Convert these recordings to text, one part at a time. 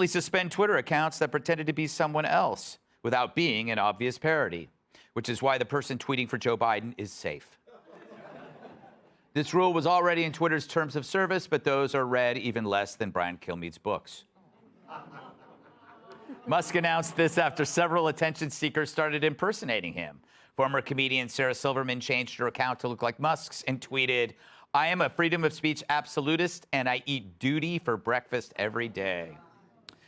suspend Twitter accounts that pretended to be someone else without being an obvious parody, which is why the person tweeting for Joe Biden is safe. This rule was already in Twitter's terms of service, but those are read even less than Brian Kilmeade's books. Musk announced this after several attention seekers started impersonating him. Former comedian Sarah Silverman changed her account to look like Musk's and tweeted, "I am a freedom of speech absolutist, and I eat duty for breakfast every day."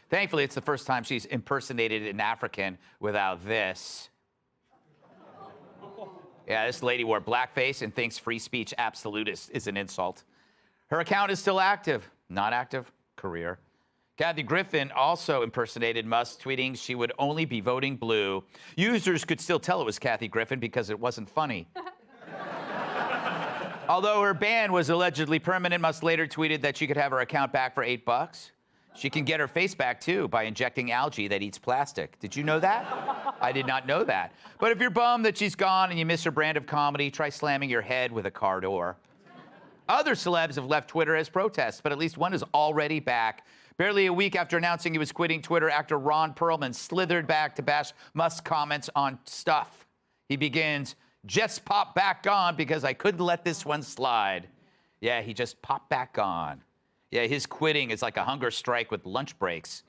Thankfully, it's the first time she's impersonated an African without this. Yeah, this lady wore blackface and thinks free speech absolutist is an insult. Her account is still active. Not active, career. Kathy Griffin also impersonated Musk, tweeting she would only be voting blue. Users could still tell it was Kathy Griffin because it wasn't funny. Although her ban was allegedly permanent, Musk later tweeted that she could have her account back for $8. She can get her face back, too, by injecting algae that eats plastic. Did you know that? I did not know that. But if you're bummed that she's gone and you miss her brand of comedy, try slamming your head with a car door. Other celebs have left Twitter as protests, but at least one is already back. Barely a week after announcing he was quitting Twitter, actor Ron Perlman slithered back to bash Musk's comments on stuff. He begins, "Just popped back on because I couldn't let this one slide." Yeah, he just popped back on. Yeah, his quitting is like a hunger strike with lunch breaks.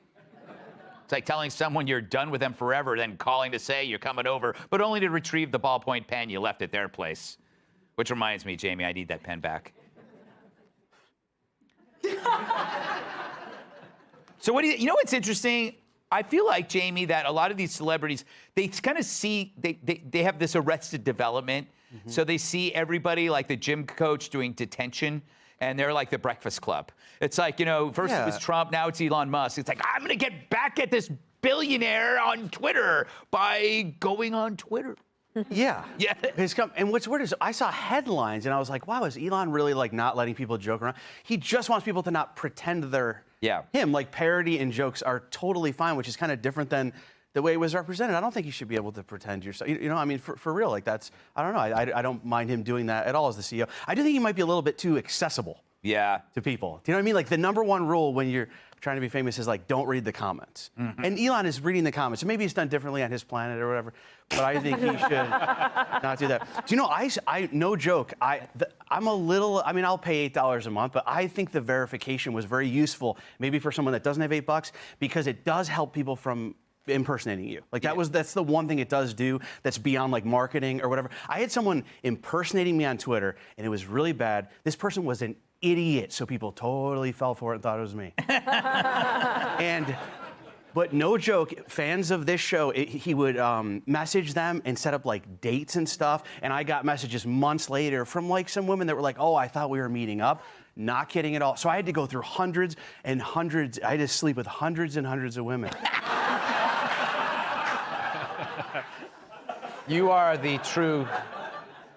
It's like telling someone you're done with them forever, then calling to say you're coming over, but only to retrieve the ballpoint pen you left at their place. Which reminds me, Jamie, I need that pen back. So what do you know what's interesting? I feel like, Jamie, that a lot of these celebrities, they kind of see, they have this arrested development. Mm-hmm. So they see everybody like the gym coach doing detention, and they're like the Breakfast Club. It's like, you know, first it was Trump, now it's Elon Musk. It's like, I'm going to get back at this billionaire on Twitter by going on Twitter. Yeah. Yeah. And what's weird is I saw headlines, and I was like, wow, is Elon really, like, not letting people joke around? He just wants people to not pretend they're him. Like, parody and jokes are totally fine, which is kind of different than the way it was represented. I don't think you should be able to pretend yourself. You know, I mean, for real, like, that's, I don't know. I don't mind him doing that at all as the CEO. I do think he might be a little bit too accessible to people. Do you know what I mean? Like, the number one rule when you're trying to be famous is, like, don't read the comments. Mm-hmm. And Elon is reading the comments. So maybe it's done differently on his planet or whatever, but I think he should not do that. Do you know, I no joke, I'm a little, I mean, I'll pay $8 a month, but I think the verification was very useful, maybe for someone that doesn't have $8, because it does help people from impersonating you. Like, that's the one thing it does do that's beyond, like, marketing or whatever. I had someone impersonating me on Twitter, and it was really bad. This person was an idiot, so people totally fell for it and thought it was me. But no joke, fans of this show, he would message them and set up, like, dates and stuff, and I got messages months later from, like, some women that were like, oh, I thought we were meeting up. Not kidding at all. So I had to go through hundreds and hundreds, I had to sleep with hundreds and hundreds of women. You are the true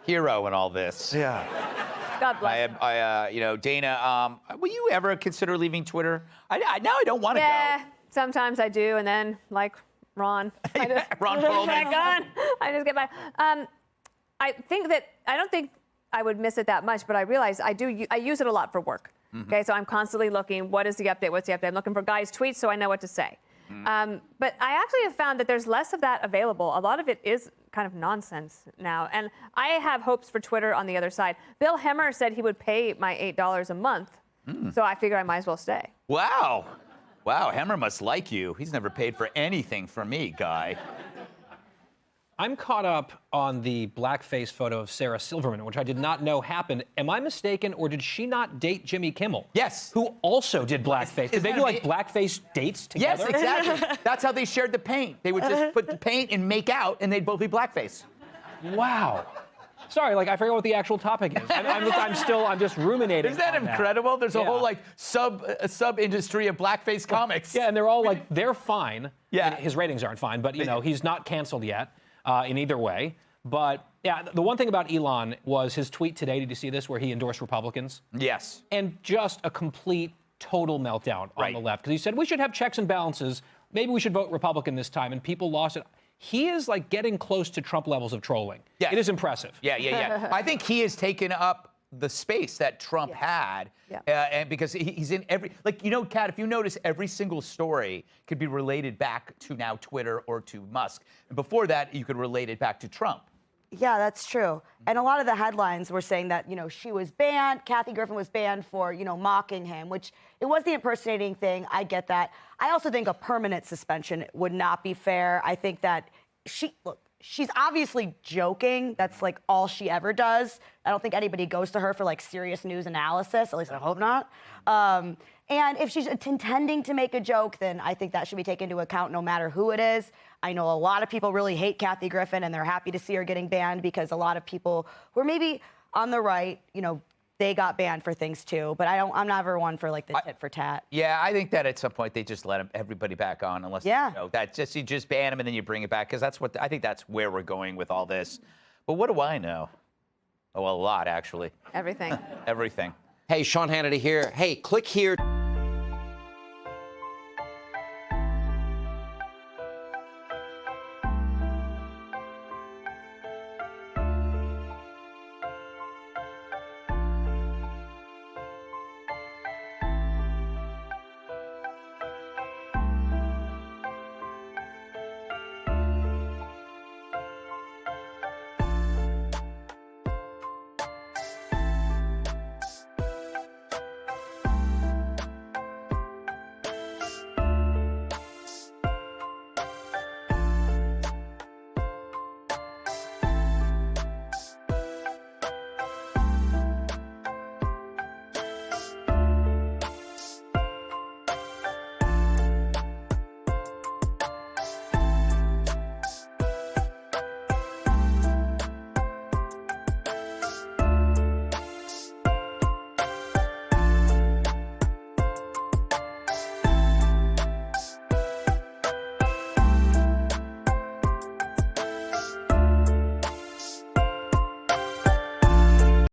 hero in all this. Yeah. God bless. You know, Dana, will you ever consider leaving Twitter? Now I don't want to go. Yeah, sometimes I do, and then, like Ron, I just Ron Perlman. back on. I just get by. I don't think I would miss it that much, but I realize I use it a lot for work. Mm-hmm. Okay, so I'm constantly looking, what is the update? What's the update? I'm looking for guys' tweets so I know what to say. But I actually have found that there's less of that available. A lot of it is kind of nonsense now. And I have hopes for Twitter on the other side. Bill Hemmer said he would pay my $8 a month. So I figure I might as well stay. Wow. Wow, Hemmer must like you. He's never paid for anything for me, Guy. I'm caught up on the blackface photo of Sarah Silverman, which I did not know happened. Am I mistaken, or did she not date Jimmy Kimmel? Yes. Who also did blackface. Did they do, like, blackface dates together? Yes, exactly. That's how they shared the paint. They would just put the paint and make out, and they'd both be blackface. Wow. Sorry, like, I forget what the actual topic is. I'm just ruminating. Isn't that incredible? There's a whole, like, sub-industry of blackface comics. Yeah, and they're all, like, they're fine. Yeah. His ratings aren't fine, but, you know, he's not canceled yet. In either way. But, yeah, the one thing about Elon was his tweet today, did you see this, where he endorsed Republicans? Yes. And just a complete, total meltdown on the left. Because he said, we should have checks and balances. Maybe we should vote Republican this time. And people lost it. He is, like, getting close to Trump levels of trolling. Yeah. It is impressive. Yeah. I think he has taken up the space that Trump had, and because he's in every, like, you know, Kat, if you notice, every single story could be related back to now Twitter or to Musk. And before that, you could relate it back to Trump. Yeah, that's true. And a lot of the headlines were saying that, you know, she was banned, Kathy Griffin was banned for, you know, mocking him, which it was the impersonating thing. I get that. I also think a permanent suspension would not be fair. I think that she's obviously joking. That's like all she ever does. I don't think anybody goes to her for like serious news analysis. At least I hope not. And if she's intending to make a joke, then I think that should be taken into account no matter who it is. I know a lot of people really hate Kathy Griffin, and they're happy to see her getting banned because a lot of people who are maybe on the right, you know, they got banned for things too. But I'm never one for like the tit for tat. Yeah, I think that at some point they just let everybody back on, unless you know, you just ban them and then you bring it back, because that's what I think that's where we're going with all this. But what do I know? Oh, a lot actually. Everything. Everything. Hey, Sean Hannity here. Hey, click here.